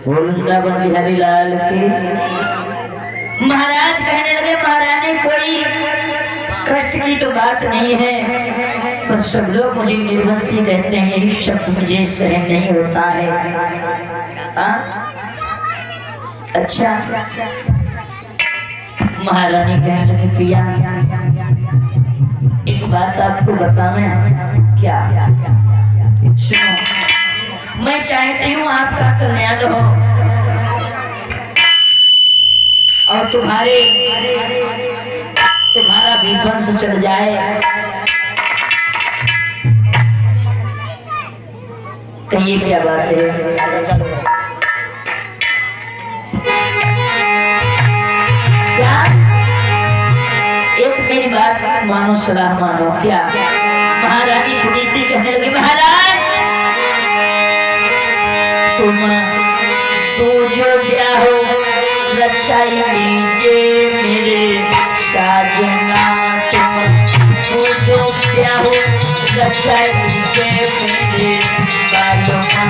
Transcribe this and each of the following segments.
वृंदावन बिहारी लाल की। महाराज कहने लगे महारानी कोई कष्ट की तो बात नहीं है, पर सब लोग मुझे निर्वंशी कहते हैं, यही शब्द मुझे सहन नहीं होता है। अच्छा महारानी कहने लगे प्रिया एक बात आपको बतावें। क्या? सुनो, मैं चाहती हूँ आपका कल्याण हो और तुम्हारा भी वंश चल जाए। कहिए क्या बात है? क्या? एक मेरी बात मानो, सलाह मानो। क्या? महारानी सुनीति कहने लगी महाराज तुम तो जो ब्याह रचाई लीजिए मेरे साजना, तुम तो जो ब्याह रचाई लीजिए मेरे बालमा।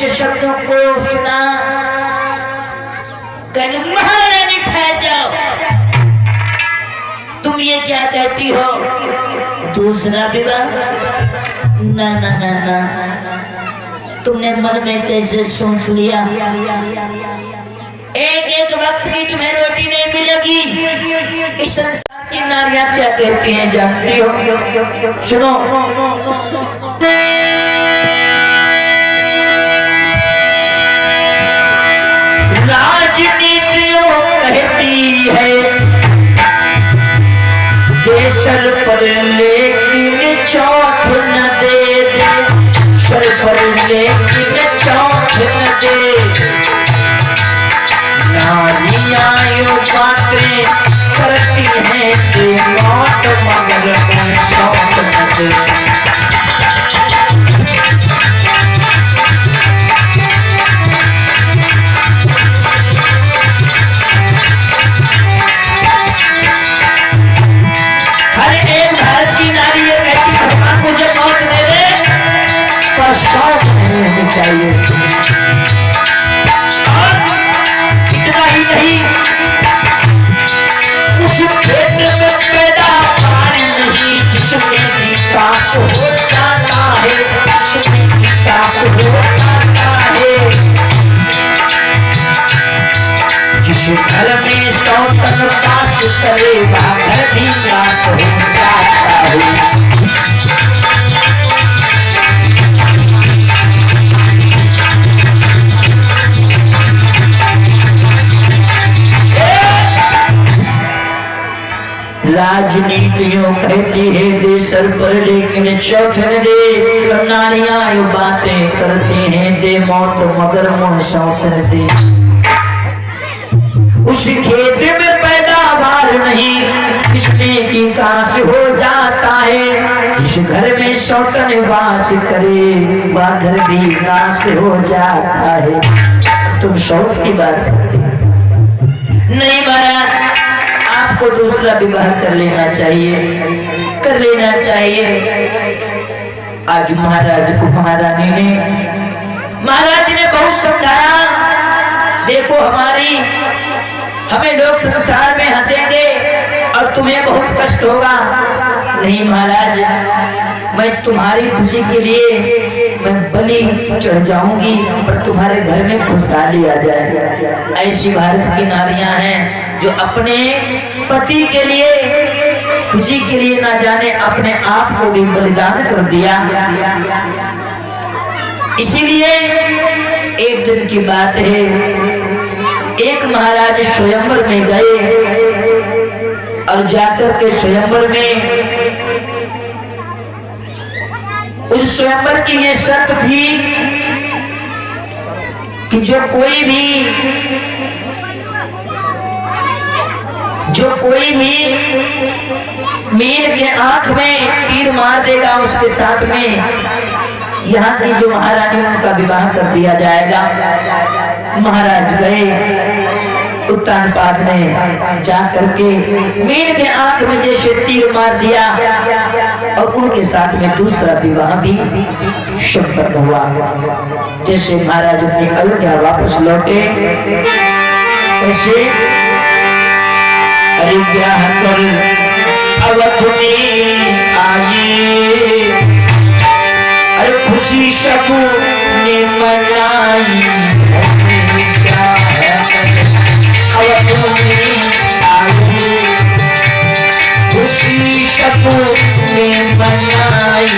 शब्दों को सुना, कहने महारानी ठहर जाओ, तुम ये क्या कहती हो? दूसरा विवाह? ना ना ना ना, तुमने मन में कैसे सोच लिया? एक एक वक्त की तुम्हें रोटी नहीं मिलेगी। इस संसार की नारियां क्या कहती हैं जानती हो? सुनो, राजनीतियों कहती है सर पर लेकिन चौथ न दे दे, सर पर लेकिन चौथ न दे। नारियां यो बातें करती हैं कि मौत मगर शौक न दे। चाहिए और इतना ही नहीं, उस खेत में पैदावार नहीं जिसमें विकास हो जाता है, जिसमें विकास हो जाता है। जिस घर में सौतन पास करे वह घर भी नाश हो जाता है। राजनीतियों कहती है दे सर पर लेकिन चौथर दे। नारियां यो बातें करती हैं दे मौत मगर मुँह सौथर दे। उस खेत में पैदावार नहीं जिसमें की काश हो जाता है। जिस घर में सौतन वास करे वह घर भी नाश हो जाता है। तुम शौक की बात करते नहीं महाराज, आपको दूसरा विवाह कर लेना चाहिए, कर लेना चाहिए। आज महाराज को महारानी ने बहुत समझाया, देखो हमें लोग संसार में हंसेंगे और तुम्हें बहुत कष्ट होगा। नहीं महाराज, मैं तुम्हारी खुशी के लिए मैं बलि चढ़ जाऊंगी पर तुम्हारे घर में खुशहाली आ जाए। ऐसी भारत की नारियां हैं जो अपने पति के लिए खुशी के लिए ना जाने अपने आप को भी बलिदान कर दिया। इसीलिए एक दिन की बात है, एक महाराज स्वयंवर में गए और जाकर के स्वयंवर में उस स्वयंवर की ये शर्त थी कि जो कोई भी मीन के आंख में तीर मार देगा उसके साथ में यहाँ की जो महारानी उनका विवाह कर दिया जाएगा। महाराज गए, उत्तानपाद ने जा करके मीन के आंख में जैसे तीर मार दिया और उनके साथ में दूसरा विवाह भी संपन्न हुआ। जैसे महाराज अपनी अयोध्या वापस लौटे ऐसे अरे ब्याह कर अवध में आए, अरे खुशी सबू ने मनाई, अवध में आए खुशी सबू ने मनाई।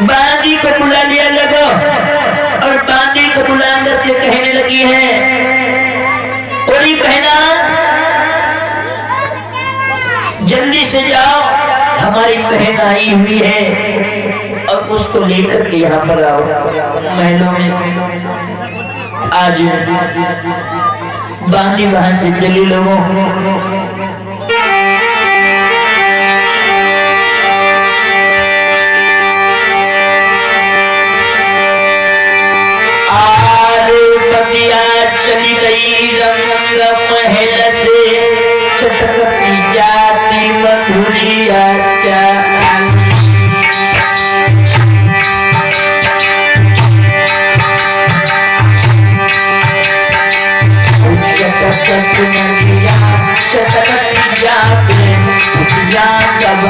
बांदी को बुला लिया लगा और बांदी को बुला करके कहने लगी है, ओरी बहना जल्दी से जाओ, हमारी बहन आई हुई है और उसको लेकर के यहाँ पर आओ महलों में। आज बांदी बहन से चली लोगों चली गई रंग महल से, चटकती जाती मधुरिया चटकती जाती जब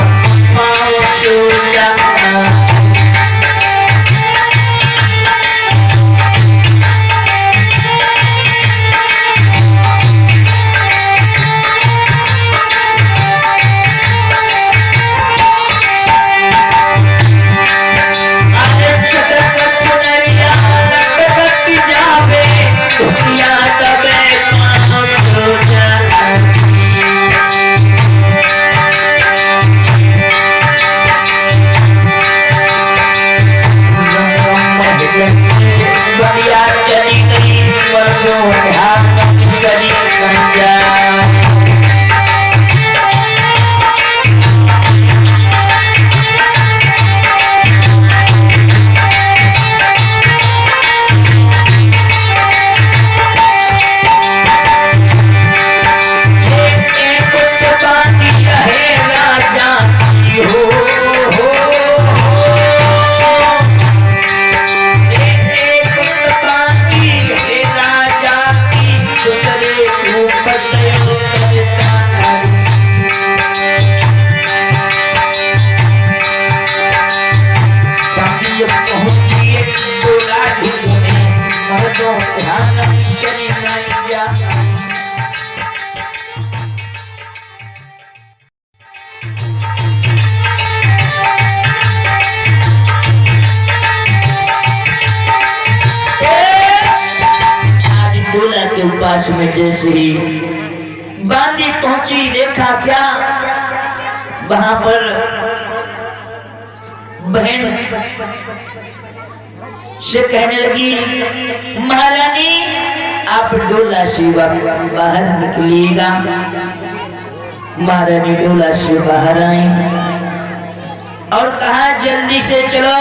पास में जैसे ही बांदी पहुंची, देखा क्या वहां पर बहन से कहने लगी, महारानी आप डोला से बाहर निकलिएगा। महारानी डोला से बाहर आई और कहा, जल्दी से चलो,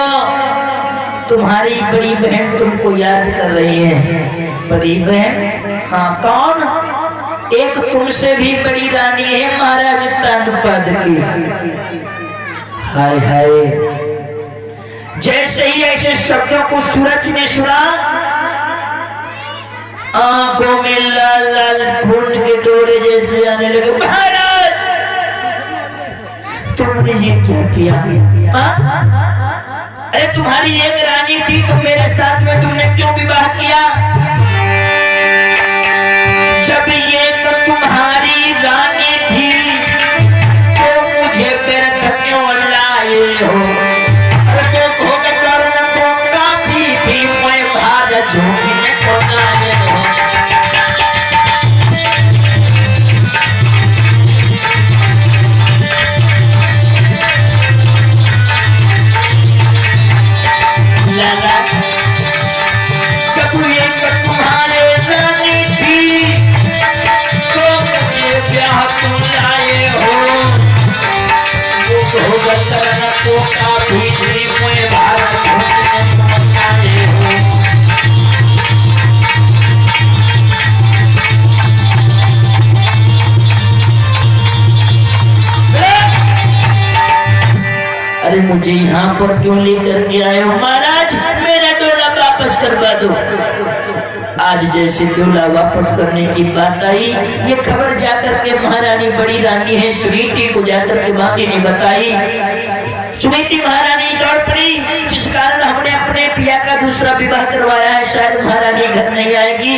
तुम्हारी बड़ी बहन तुमको याद कर रही है। बड़ी बहन? हाँ, कौन? एक तुमसे भी बड़ी रानी है, महाराज तानपद की। हाय हाय, जैसे ही ऐसे शब्दों को सूरज ने सुना, आंखों में लाल लाल खून के डोरे जैसे आने लगे। महाराज, तुमने ये क्या किया? अरे तुम्हारी एक रानी थी, तुम मेरे साथ में तुमने क्यों विवाह किया? जब ये तो तुम्हारी रानी थी तो मुझे फिर क्यों लाए हो? अरे तो करना तो काफी थी, मैं भारत झूठने को लाए हो। अरे मुझे यहाँ पर क्यों लेकर के आए हो? महाराज, मेरा डोला वापस करवा दो। आज जैसे डोला वापस करने की बात आई, ये खबर जाकर के महारानी, बड़ी रानी है सुनीति को जाकर के बाकी ने बताई। सुनीति महारानी दौड़ पड़ी, जिस कारण हमने अपने पिया का दूसरा विवाह करवाया है, शायद महारानी घर नहीं आएगी,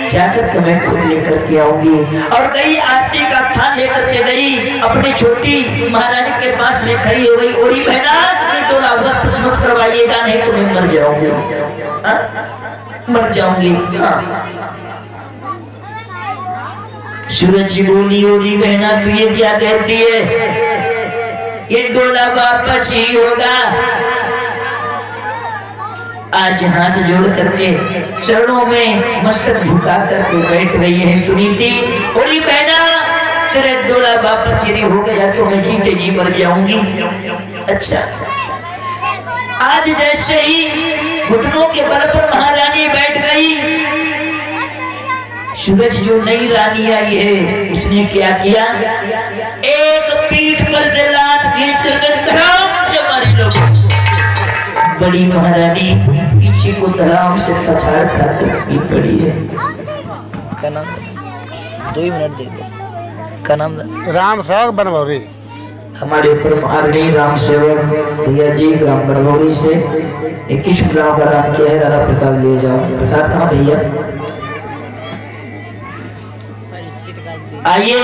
जाकर के मैं खुद लेकर के आऊंगी। और गई, आरती का थान लेकर के गई, अपनी छोटी महारानी के पास में खड़ी हो गई। ओरी बहना, ये डोला वापस मत करवाइएगा, नहीं तो मैं मर जाऊंगी, मर जाऊंगी। हाँ। सूरज जी बोली, ओरी बहना तू ये क्या कहती है? ये डोला वापस ही होगा। आज हाथ जोड़ करके चरणों में मस्तक झुका करके बैठ गई है सुनीति। बोली, बहना तेरा डोला वापस यदि हो गया तो मैं जीते जी मर जाऊंगी। अच्छा, आज जैसे ही घुटनों के बल पर महारानी बैठ गई, सूरज जो नई रानी आई है उसने क्या किया? एक पीठ पर से लात खींच करके धड़ाम से मारी। लोगों, बड़ी महारानी पीछे को धड़ाम से पछाड़ खाकर पड़ी है। का नाम 2 मिनट दे दो। का नाम राम सेवक बनभौरी। हमारे परम आदरणीय राम सेवक भैया जी ग्राम बनभौरी से 21 ग्राम का दान किया है। दादा प्रसाद ले जाओ। प्रसाद कहाँ भैया? आइए,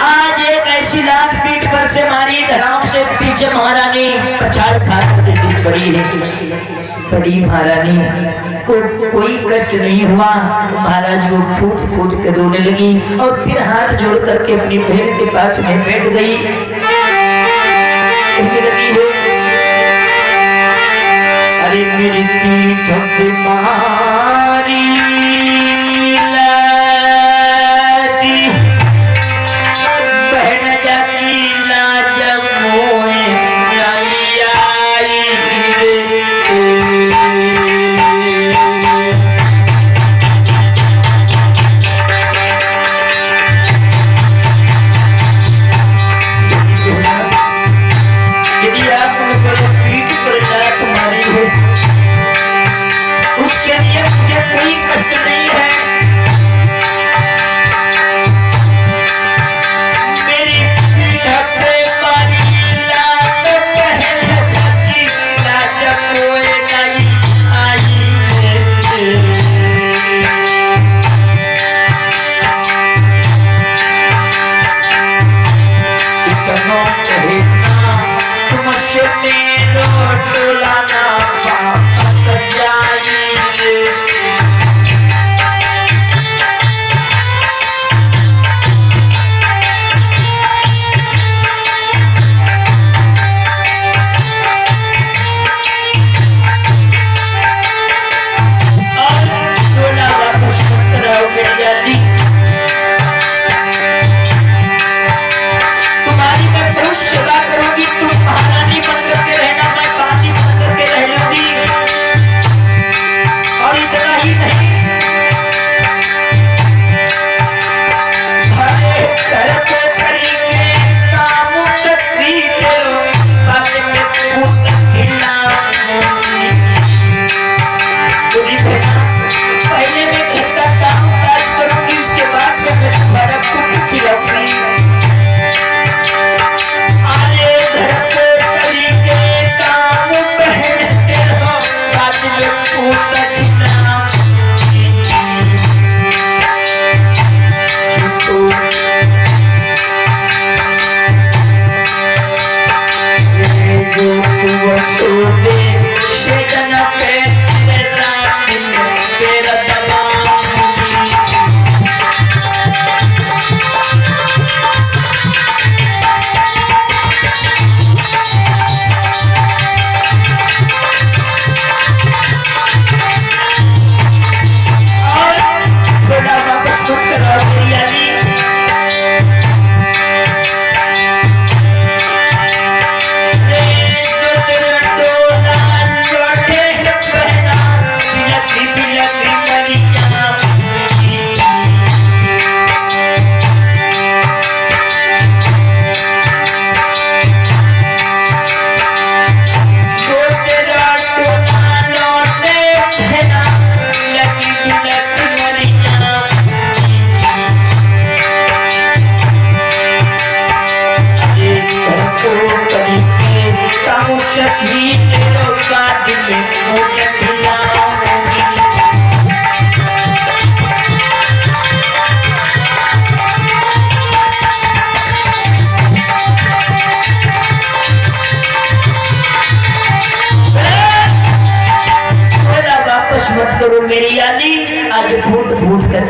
आज एक ऐसी लात पीठ पर से मारी, धड़ाम से पीछे महारानी पछाड़ खाकर गिर पड़ी है। बड़ी महारानी को कोई कष्ट नहीं हुआ। महाराज को फूट फूट कर रोने लगी और फिर हाथ जोड़ करके अपनी बहन के पास में बैठ गई। अरे मेरी पीठ पे मारी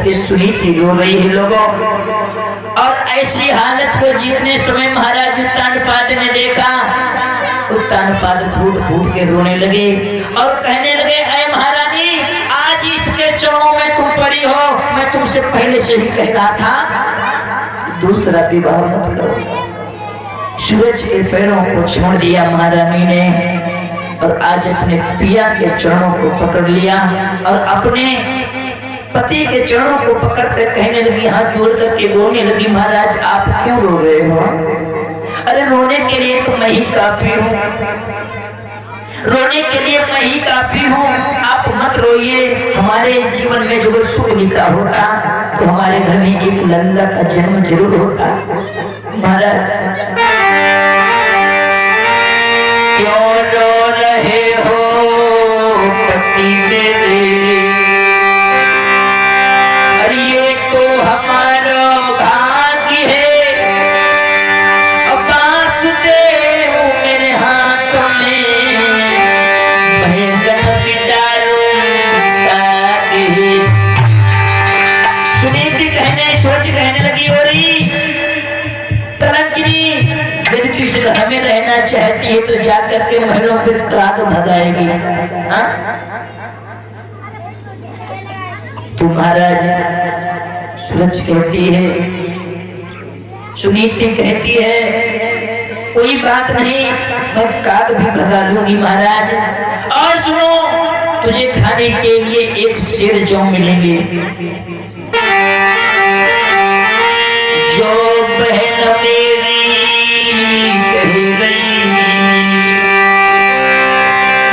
करके सुनीति रो रही है लोगों। और ऐसी हालत को जितने समय महाराज उत्तानपाद ने देखा, उत्तानपाद फूट फूट के रोने लगे और कहने लगे, ऐ महारानी, आज इसके चरणों में तुम पड़ी हो, मैं तुमसे पहले से ही कह रहा था दूसरा विवाह मत करो। सूरज के पैरों को छोड़ दिया महारानी ने और आज अपने पिया के चरणों को पकड़ लिया और अपने पति के चरणों को पकड़कर कहने लगी, हाथ जोड़ करके रोने लगी, महाराज आप क्यों रो रहे हो? अरे रोने के लिए तो मैं ही काफी हूँ, रोने के लिए मैं ही काफी हूँ, आप मत रोइए। हमारे जीवन में जो सुख लिखा होता तो हमारे घर में एक लल्ला का जन्म जरूर होता। महाराज क्यों रो रहे हो पति मेरे, अरे ये तो हमारा भाग्य है, अब वासुदेव मेरे हाथों में भयंकर पिटारो ताकि। सुनीति कहने लगी, हो रही कलंकिनी, यदि तू इस घर में रहना चाहती है तो जाकर के महलों पे काग भगाएगी। हाँ? तू महाराज, सूरज कहती है, सुनीति कहती है, कोई बात नहीं, मैं काग भी भगा लूंगी महाराज। और सुनो, तुझे खाने के लिए एक शेर जौ मिलेंगे। जो बहन मेरी कह रही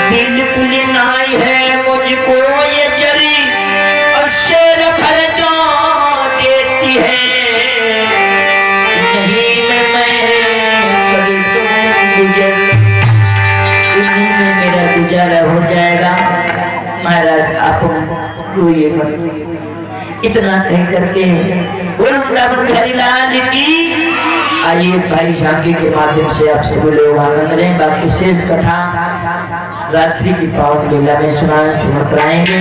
बिल्कुल नहीं है मुझको ये जरी, और शेर भर जो देती है, नहीं मैं कर दूं गुजर, इन्हीं में मेरा गुजारा हो जाएगा। महाराज आप रोइए मत। इतना कह करके वृंदावन बिहारी लाल की। आइए भाई झांकी के माध्यम से आपसे बोले आनंद लें। बाकी शेष कथा रात्रि की पावन लीला में सुनाएंगे।